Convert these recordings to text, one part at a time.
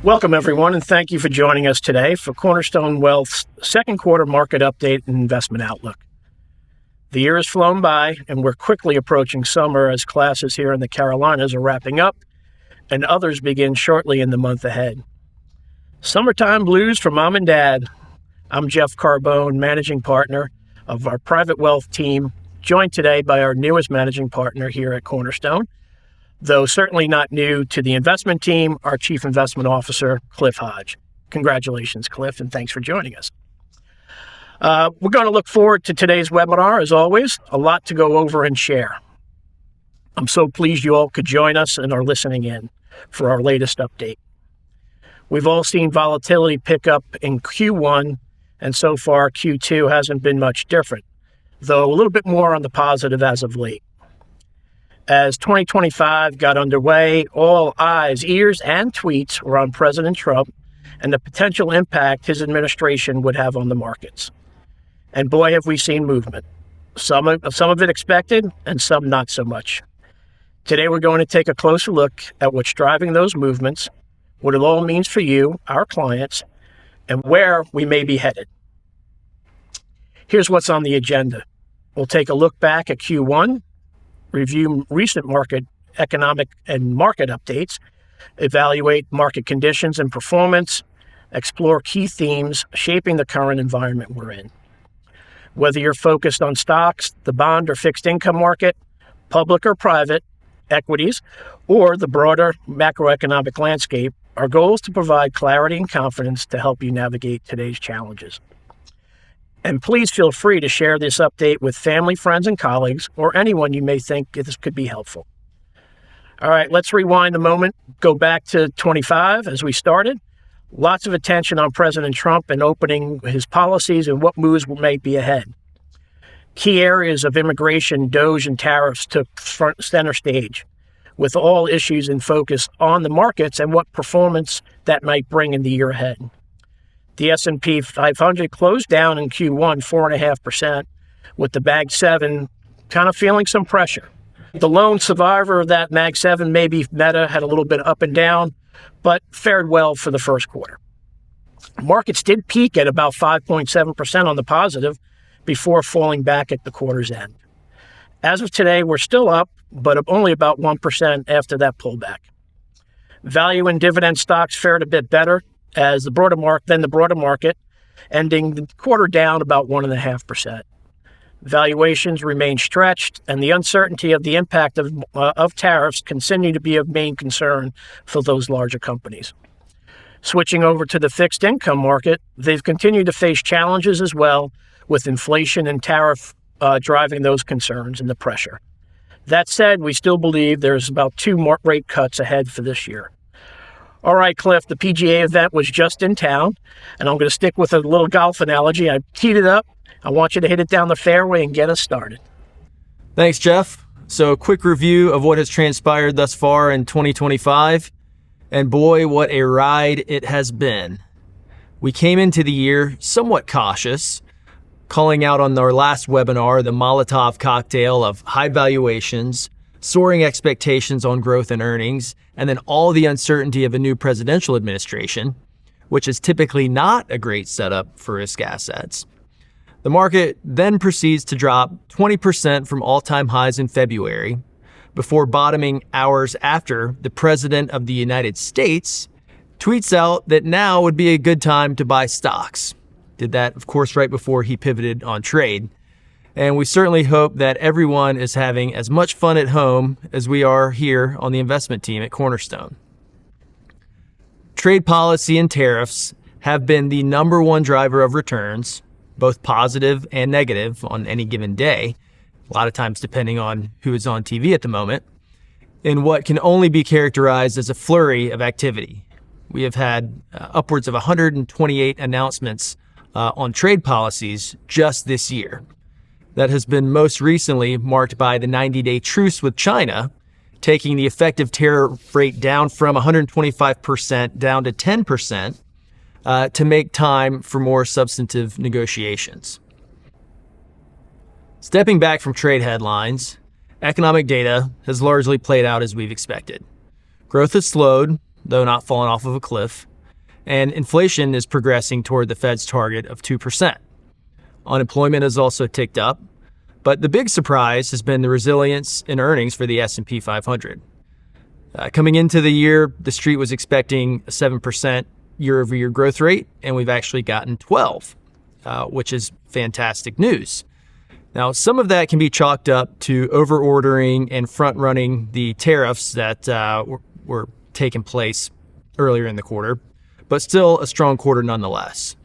Welcome, everyone, and thank you for joining us today for Cornerstone Wealth's second quarter market update and investment outlook. The year has flown by, and we're quickly approaching summer as classes here in the Carolinas are wrapping up, and others begin shortly in the month ahead. Summertime blues for mom and dad. I'm Jeff Carbone, managing partner of our private wealth team, joined today by our newest managing partner here at Cornerstone, though certainly not new to the investment team, our Chief Investment Officer, Cliff Hodge. Congratulations, Cliff, and thanks for joining us. We're going to look forward to today's webinar, as always. A lot to go over and share. I'm so pleased you all could join us and are listening in for our latest update. We've all seen volatility pick up in Q1, and so far Q2 hasn't been much different, though a little bit more on the positive as of late. As 2025 got underway, all eyes, ears, and tweets were on President Trump and the potential impact his administration would have on the markets. And boy, have we seen movement. Some of it expected and some not so much. Today, we're going to take a closer look at what's driving those movements, what it all means for you, our clients, and where we may be headed. Here's what's on the agenda. We'll take a look back at Q1, review recent market, economic, and market updates, evaluate market conditions and performance, explore key themes shaping the current environment we're in. Whether you're focused on stocks, the bond or fixed income market, public or private, equities, or the broader macroeconomic landscape, our goal is to provide clarity and confidence to help you navigate today's challenges. And please feel free to share this update with family, friends, and colleagues, or anyone you may think this could be helpful. All right, let's rewind a moment, go back to 25 as we started. Lots of attention on President Trump and opening his policies and what moves may be ahead. Key areas of immigration, DOGE, and tariffs took center stage, with all issues in focus on the markets and what performance that might bring in the year ahead. The S&P 500 closed down in Q1 4.5%, with the Mag 7 kind of feeling some pressure. The lone survivor of that Mag 7, maybe Meta, had a little bit up and down, but fared well for the first quarter. Markets did peak at about 5.7% on the positive before falling back at the quarter's end. As of today, we're still up, but only about 1% after that pullback. Value and dividend stocks fared a bit better as the broader market, ending the quarter down about 1.5%. Valuations remain stretched, and the uncertainty of the impact of tariffs continue to be of main concern for those larger companies. Switching over to the fixed income market, they've continued to face challenges as well, with inflation and tariff driving those concerns and the pressure. That said, we still believe there's about 2 more rate cuts ahead for this year. All right, Cliff, the PGA event was just in town, and I'm going to stick with a little golf analogy. I teed it up. I want you to hit it down the fairway and get us started. Thanks, Jeff. So a quick review of what has transpired thus far in 2025. And boy, what a ride it has been. We came into the year somewhat cautious, calling out on our last webinar the Molotov cocktail of high valuations, soaring expectations on growth and earnings, and then all the uncertainty of a new presidential administration, which is typically not a great setup for risk assets. The market then proceeds to drop 20% from all-time highs in February, before bottoming hours after the President of the United States tweets out that now would be a good time to buy stocks. Did that, of course, right before he pivoted on trade. And we certainly hope that everyone is having as much fun at home as we are here on the investment team at Cornerstone. Trade policy and tariffs have been the number one driver of returns, both positive and negative on any given day, a lot of times depending on who is on TV at the moment, in what can only be characterized as a flurry of activity. We have had upwards of 128 announcements on trade policies just this year. That has been most recently marked by the 90-day truce with China, taking the effective tariff rate down from 125% down to 10% to make time for more substantive negotiations. Stepping back from trade headlines, economic data has largely played out as we've expected. Growth has slowed, though not fallen off of a cliff. and inflation is progressing toward the Fed's target of 2%. Unemployment has also ticked up, but the big surprise has been the resilience in earnings for the S&P 500. Coming into the year, the street was expecting a 7% year-over-year growth rate, and we've actually gotten 12, which is fantastic news. Now, some of that can be chalked up to over-ordering and front-running the tariffs that were taking place earlier in the quarter, but still a strong quarter nonetheless.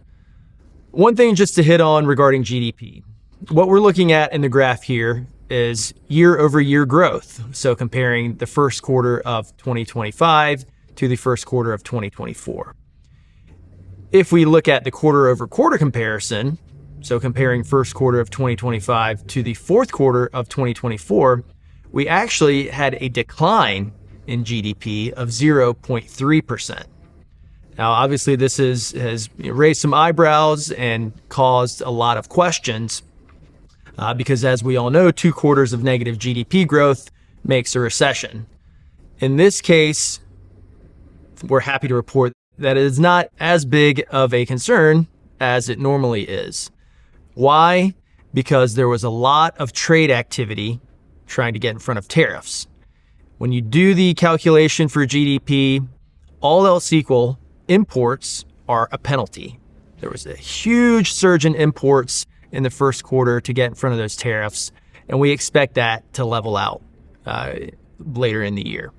One thing just to hit on regarding GDP. What we're looking at in the graph here is year-over-year growth, so comparing the first quarter of 2025 to the first quarter of 2024. If we look at the quarter-over-quarter comparison, so comparing first quarter of 2025 to the fourth quarter of 2024, we actually had a decline in GDP of 0.3%. Now, obviously, this has raised some eyebrows and caused a lot of questions because, as we all know, 2 quarters of negative GDP growth makes a recession. In this case, we're happy to report that it is not as big of a concern as it normally is. Why? Because there was a lot of trade activity trying to get in front of tariffs. When you do the calculation for GDP, all else equal, imports are a penalty. There was a huge surge in imports in the first quarter to get in front of those tariffs, and we expect that to level out later in the year.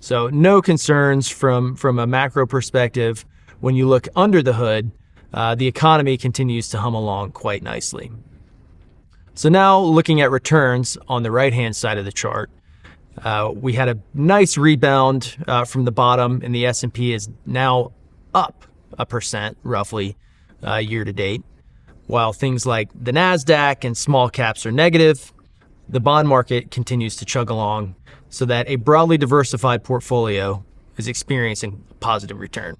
So no concerns from a macro perspective. When you look under the hood, the economy continues to hum along quite nicely. So now looking at returns on the right-hand side of the chart, we had a nice rebound from the bottom, and the S&P is now up 1% roughly year to date. While things like the NASDAQ and small caps are negative, the bond market continues to chug along so that a broadly diversified portfolio is experiencing a positive return.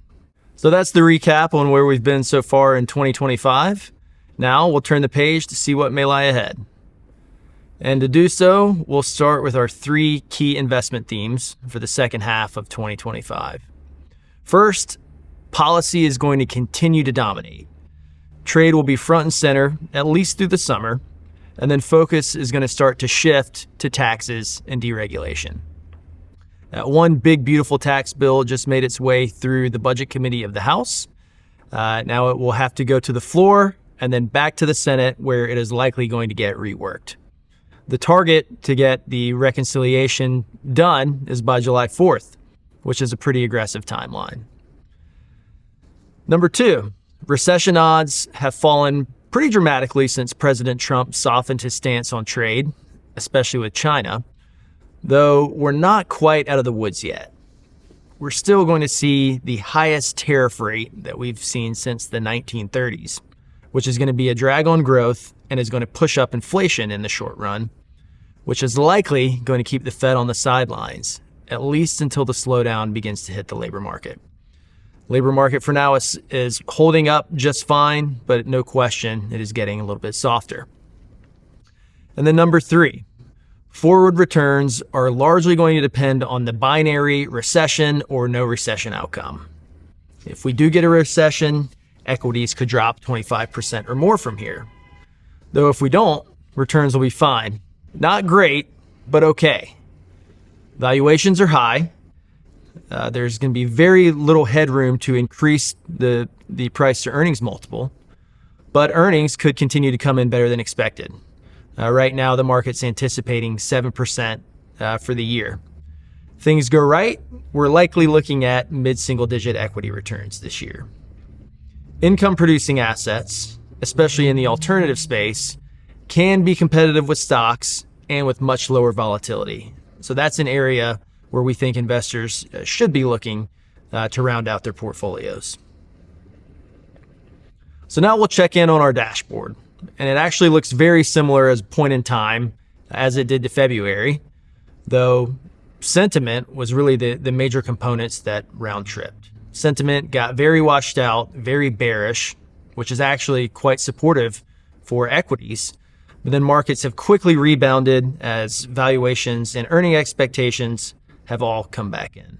So that's the recap on where we've been so far in 2025. Now we'll turn the page to see what may lie ahead. And to do so, we'll start with our 3 key investment themes for the second half of 2025. First, policy is going to continue to dominate. Trade will be front and center, at least through the summer, and then focus is going to start to shift to taxes and deregulation. One big, beautiful tax bill just made its way through the Budget Committee of the House. Now it will have to go to the floor and then back to the Senate, where it is likely going to get reworked. The target to get the reconciliation done is by July 4th, which is a pretty aggressive timeline. Number 2, recession odds have fallen pretty dramatically since President Trump softened his stance on trade, especially with China, though we're not quite out of the woods yet. We're still going to see the highest tariff rate that we've seen since the 1930s, which is going to be a drag on growth and is going to push up inflation in the short run, which is likely going to keep the Fed on the sidelines, at least until the slowdown begins to hit the labor market. Labor market for now is holding up just fine, but no question it is getting a little bit softer. And then number 3, forward returns are largely going to depend on the binary recession or no recession outcome. If we do get a recession, equities could drop 25% or more from here. Though if we don't, returns will be fine. Not great, but okay. Valuations are high. There's going to be very little headroom to increase the price to earnings multiple, but earnings could continue to come in better than expected. Right now, the market's anticipating 7% for the year. Things go right, we're likely looking at mid-single-digit equity returns this year. Income-producing assets, especially in the alternative space, can be competitive with stocks and with much lower volatility. So that's an area where we think investors should be looking to round out their portfolios. So now we'll check in on our dashboard. And it actually looks very similar as a point in time as it did to February, though sentiment was really the major components that round tripped. Sentiment got very washed out, very bearish, which is actually quite supportive for equities. But then markets have quickly rebounded as valuations and earning expectations have all come back in.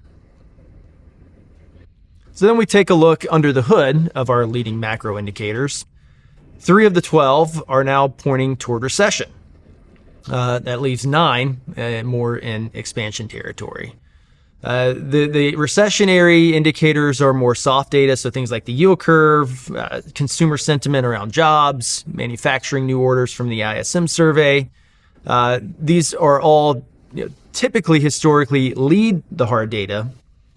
So then we take a look under the hood of our leading macro indicators. 3 of the 12 are now pointing toward recession. That leaves 9 more in expansion territory. The recessionary indicators are more soft data, so things like the yield curve, consumer sentiment around jobs, manufacturing new orders from the ISM survey. These are all typically historically lead the hard data,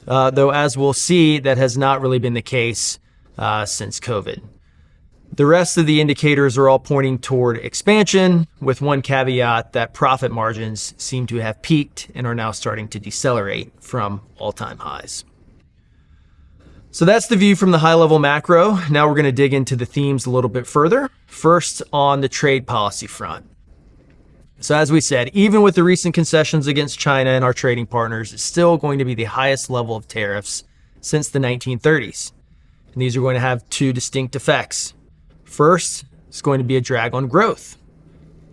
though as we'll see, that has not really been the case since COVID. The rest of the indicators are all pointing toward expansion, with one caveat that profit margins seem to have peaked and are now starting to decelerate from all-time highs. So that's the view from the high-level macro. Now we're going to dig into the themes a little bit further. First, on the trade policy front. So as we said, even with the recent concessions against China and our trading partners, it's still going to be the highest level of tariffs since the 1930s. And these are going to have 2 distinct effects. First, it's going to be a drag on growth.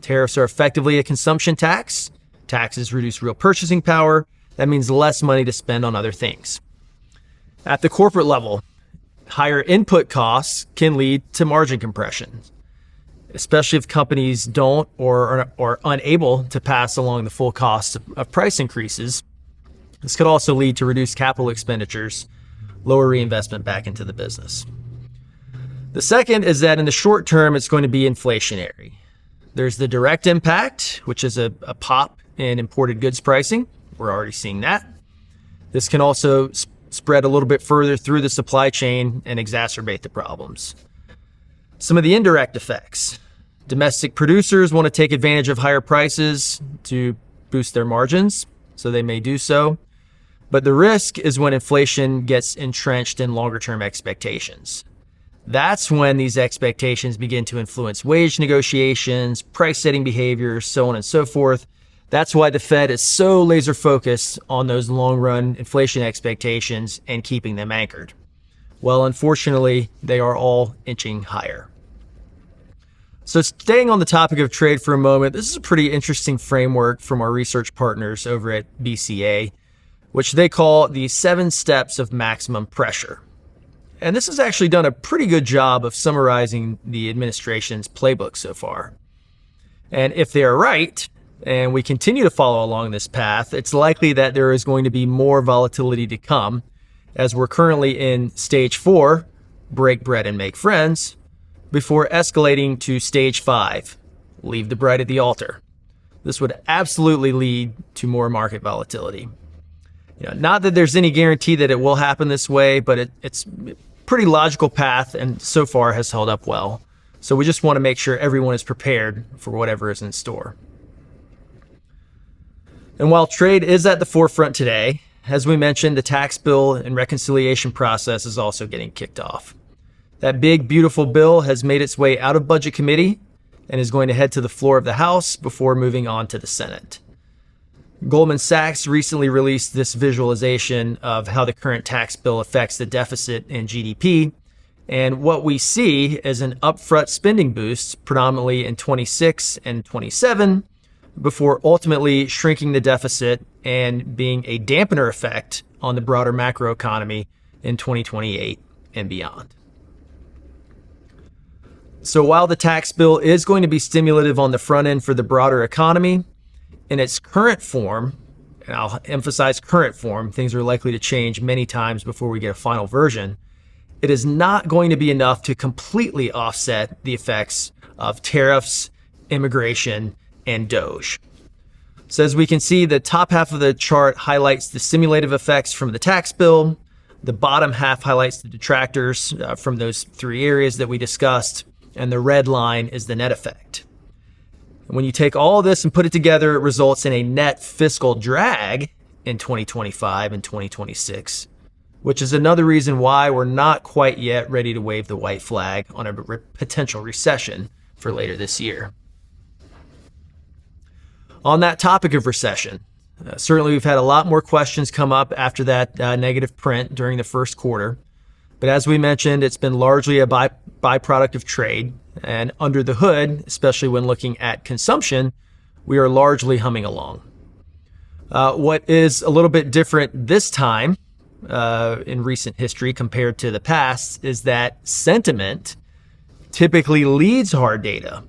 Tariffs are effectively a consumption tax. Taxes reduce real purchasing power. That means less money to spend on other things. At the corporate level, higher input costs can lead to margin compression, especially if companies don't or are unable to pass along the full cost of price increases. This could also lead to reduced capital expenditures, lower reinvestment back into the business. The second is that in the short term, it's going to be inflationary. There's the direct impact, which is a pop in imported goods pricing. We're already seeing that. This can also spread a little bit further through the supply chain and exacerbate the problems. Some of the indirect effects. Domestic producers want to take advantage of higher prices to boost their margins, so they may do so. But the risk is when inflation gets entrenched in longer-term expectations. That's when these expectations begin to influence wage negotiations, price-setting behaviors, so on and so forth. That's why the Fed is so laser-focused on those long-run inflation expectations and keeping them anchored. Well, unfortunately, they are all inching higher. So staying on the topic of trade for a moment, this is a pretty interesting framework from our research partners over at BCA, which they call the 7 steps of maximum pressure. And this has actually done a pretty good job of summarizing the administration's playbook so far. And if they are right, and we continue to follow along this path, it's likely that there is going to be more volatility to come, as we're currently in stage 4, break bread and make friends, before escalating to stage 5, leave the bride at the altar. This would absolutely lead to more market volatility. Not that there's any guarantee that it will happen this way, but it's a pretty logical path and so far has held up well. So we just want to make sure everyone is prepared for whatever is in store. And while trade is at the forefront today, as we mentioned, the tax bill and reconciliation process is also getting kicked off. That big, beautiful bill has made its way out of Budget Committee and is going to head to the floor of the House before moving on to the Senate. Goldman Sachs recently released this visualization of how the current tax bill affects the deficit and GDP. And what we see is an upfront spending boost, predominantly in 26 and 27, before ultimately shrinking the deficit and being a dampener effect on the broader macroeconomy in 2028 and beyond. So while the tax bill is going to be stimulative on the front end for the broader economy, in its current form, and I'll emphasize current form, things are likely to change many times before we get a final version, it is not going to be enough to completely offset the effects of tariffs, immigration, and DOGE. So as we can see, the top half of the chart highlights the stimulative effects from the tax bill. The bottom half highlights the detractors from those 3 areas that we discussed, and the red line is the net effect. When you take all this and put it together, it results in a net fiscal drag in 2025 and 2026, which is another reason why we're not quite yet ready to wave the white flag on a potential recession for later this year. On that topic of recession, certainly we've had a lot more questions come up after that negative print during the first quarter. But as we mentioned, it's been largely a byproduct of trade. And under the hood, especially when looking at consumption, we are largely humming along. What is a little bit different this time in recent history compared to the past is that sentiment typically leads hard data.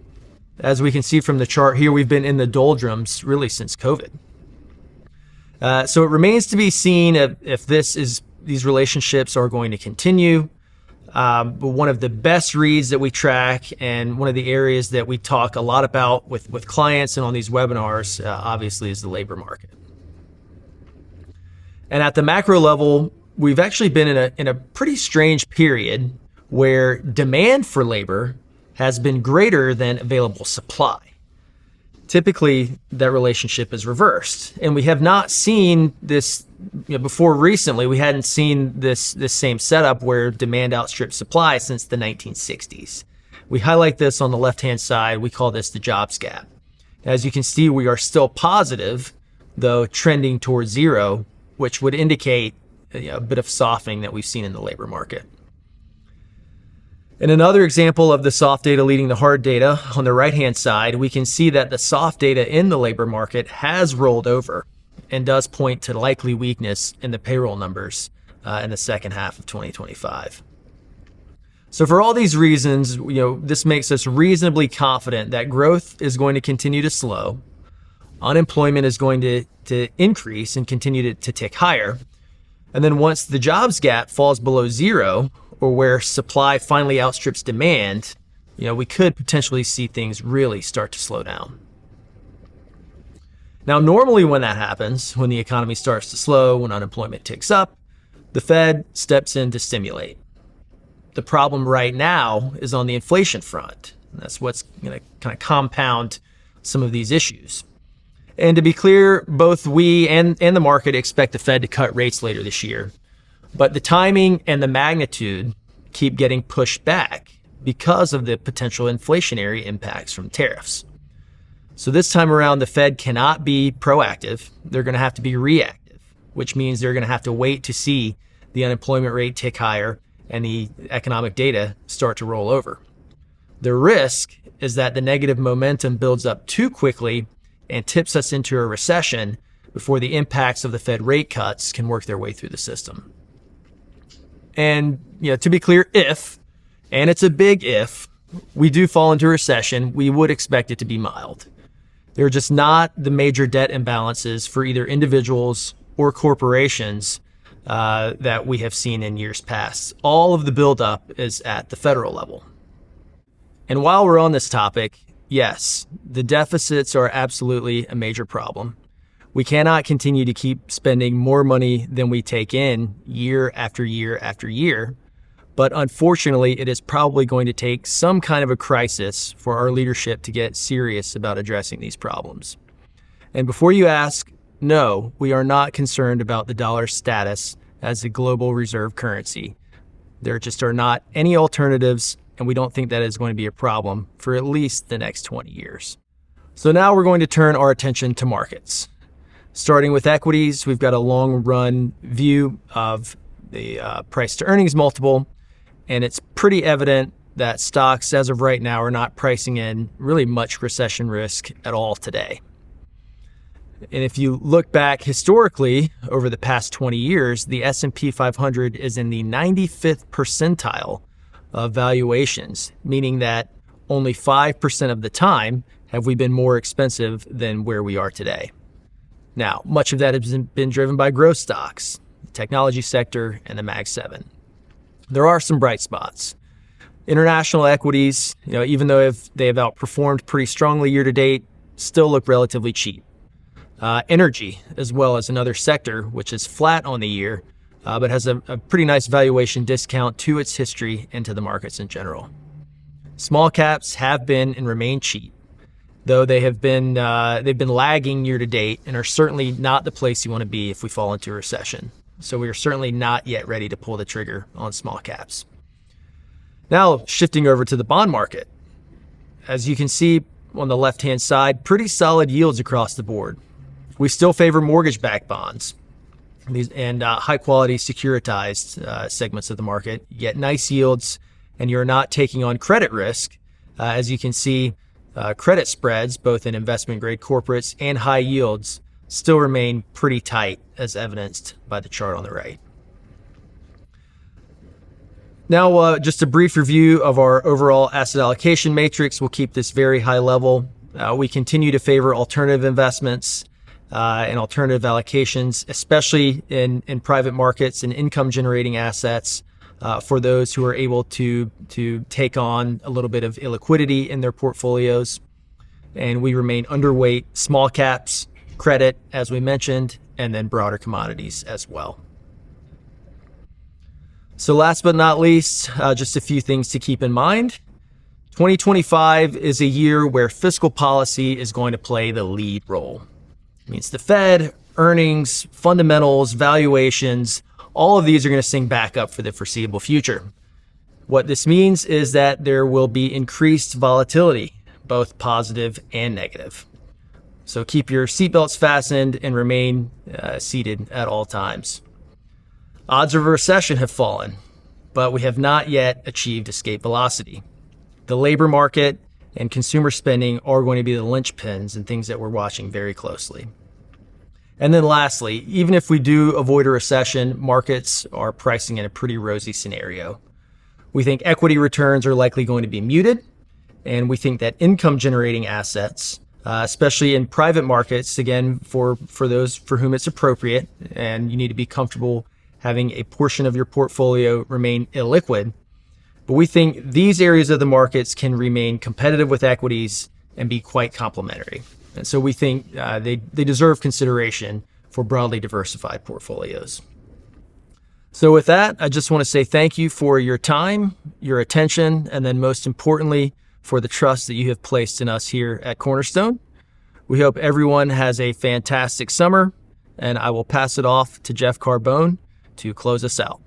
As we can see from the chart here, we've been in the doldrums really since COVID. So it remains to be seen if these relationships are going to continue. But one of the best reads that we track and one of the areas that we talk a lot about with clients and on these webinars, obviously, is the labor market. And at the macro level, we've actually been in a pretty strange period where demand for labor has been greater than available supply. Typically, that relationship is reversed. And we have not seen this, before recently, we hadn't seen this same setup where demand outstrips supply since the 1960s. We highlight this on the left-hand side. We call this the jobs gap. As you can see, we are still positive, though trending towards zero, which would indicate a bit of softening that we've seen in the labor market. In another example of the soft data leading the hard data, on the right-hand side, we can see that the soft data in the labor market has rolled over and does point to likely weakness in the payroll numbers in the second half of 2025. So for all these reasons, this makes us reasonably confident that growth is going to continue to slow, unemployment is going to increase and continue to tick higher, and then once the jobs gap falls below zero, or where supply finally outstrips demand, we could potentially see things really start to slow down. Now, normally when that happens, when the economy starts to slow, when unemployment ticks up, the Fed steps in to stimulate. The problem right now is on the inflation front. And that's what's going to kind of compound some of these issues. And to be clear, both we and the market expect the Fed to cut rates later this year. But the timing and the magnitude keep getting pushed back because of the potential inflationary impacts from tariffs. So this time around, the Fed cannot be proactive. They're going to have to be reactive, which means they're going to have to wait to see the unemployment rate tick higher and the economic data start to roll over. The risk is that the negative momentum builds up too quickly and tips us into a recession before the impacts of the Fed rate cuts can work their way through the system. And to be clear, if, and it's a big if, we do fall into recession, we would expect it to be mild. There are just not the major debt imbalances for either individuals or corporations that we have seen in years past. All of the buildup is at the federal level. And while we're on this topic, yes, the deficits are absolutely a major problem. We cannot continue to keep spending more money than we take in year after year after year. But unfortunately, it is probably going to take some kind of a crisis for our leadership to get serious about addressing these problems. And before you ask, no, we are not concerned about the dollar's status as a global reserve currency. There just are not any alternatives, and we don't think that is going to be a problem for at least the next 20 years. So now we're going to turn our attention to markets. Starting with equities, we've got a long run view of the price to earnings multiple, and it's pretty evident that stocks as of right now are not pricing in really much recession risk at all today. And if you look back historically over the past 20 years, the S&P 500 is in the 95th percentile of valuations, meaning that only 5% of the time have we been more expensive than where we are today. Now, much of that has been driven by growth stocks, the technology sector, and the Mag 7. There are some bright spots. International equities, even though they have outperformed pretty strongly year to date, still look relatively cheap. Energy, as well as another sector, which is flat on the year, but has a pretty nice valuation discount to its history and to the markets in general. Small caps have been and remain cheap, though they've been lagging year to date and are certainly not the place you want to be if we fall into a recession. So we are certainly not yet ready to pull the trigger on small caps. Now, shifting over to the bond market. As you can see on the left-hand side, pretty solid yields across the board. We still favor mortgage-backed bonds and high-quality securitized segments of the market. You get nice yields, and you're not taking on credit risk. As you can see, credit spreads, both in investment-grade corporates and high yields, still remain pretty tight, as evidenced by the chart on the right. Now, just a brief review of our overall asset allocation matrix. We'll keep this very high level. We continue to favor alternative investments and alternative allocations, especially in private markets and income generating assets for those who are able to take on a little bit of illiquidity in their portfolios. And we remain underweight small caps, credit, as we mentioned, and then broader commodities as well. So last but not least, just a few things to keep in mind. 2025 is a year where fiscal policy is going to play the lead role. It means the Fed, earnings, fundamentals, valuations, all of these are going to sing back up for the foreseeable future. What this means is that there will be increased volatility, both positive and negative. So keep your seatbelts fastened and remain seated at all times. Odds of a recession have fallen, but we have not yet achieved escape velocity. The labor market and consumer spending are going to be the linchpins and things that we're watching very closely. And then lastly, even if we do avoid a recession, markets are pricing in a pretty rosy scenario. We think equity returns are likely going to be muted, and we think that income generating assets, especially in private markets, again, for those for whom it's appropriate, and you need to be comfortable having a portion of your portfolio remain illiquid. But we think these areas of the markets can remain competitive with equities and be quite complementary. And so we think they deserve consideration for broadly diversified portfolios. So with that, I just want to say thank you for your time, your attention, and then most importantly, for the trust that you have placed in us here at Cornerstone. We hope everyone has a fantastic summer, and I will pass it off to Jeff Carbone to close us out.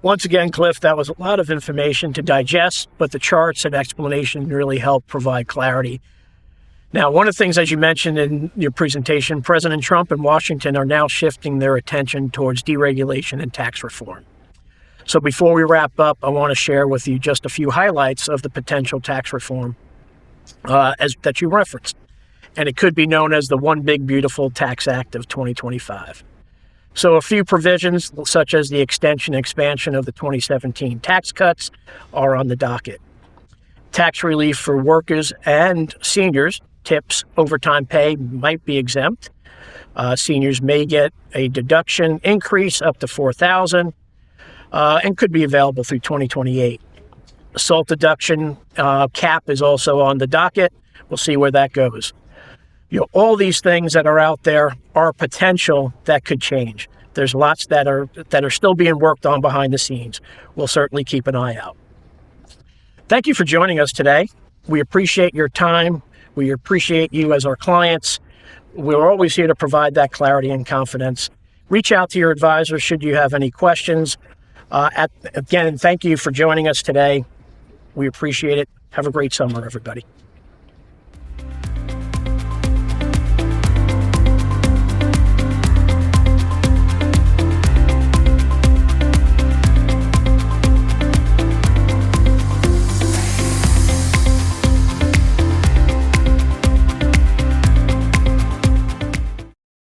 Once again, Cliff, that was a lot of information to digest, but the charts and explanation really help provide clarity. Now, one of the things, as you mentioned in your presentation, President Trump and Washington are now shifting their attention towards deregulation and tax reform. So before we wrap up, I want to share with you just a few highlights of the potential tax reform that you referenced. And it could be known as the One Big Beautiful Tax Act of 2025. So a few provisions, such as the extension and expansion of the 2017 tax cuts, are on the docket. Tax relief for workers and seniors, tips, overtime pay might be exempt. Seniors may get a deduction increase up to $4,000 and could be available through 2028. SALT deduction cap is also on the docket. We'll see where that goes. All these things that are out there are potential that could change. There's lots that are still being worked on behind the scenes. We'll certainly keep an eye out. Thank you for joining us today. We appreciate your time. We appreciate you as our clients. We're always here to provide that clarity and confidence. Reach out to your advisor should you have any questions. Again, thank you for joining us today. We appreciate it. Have a great summer, everybody.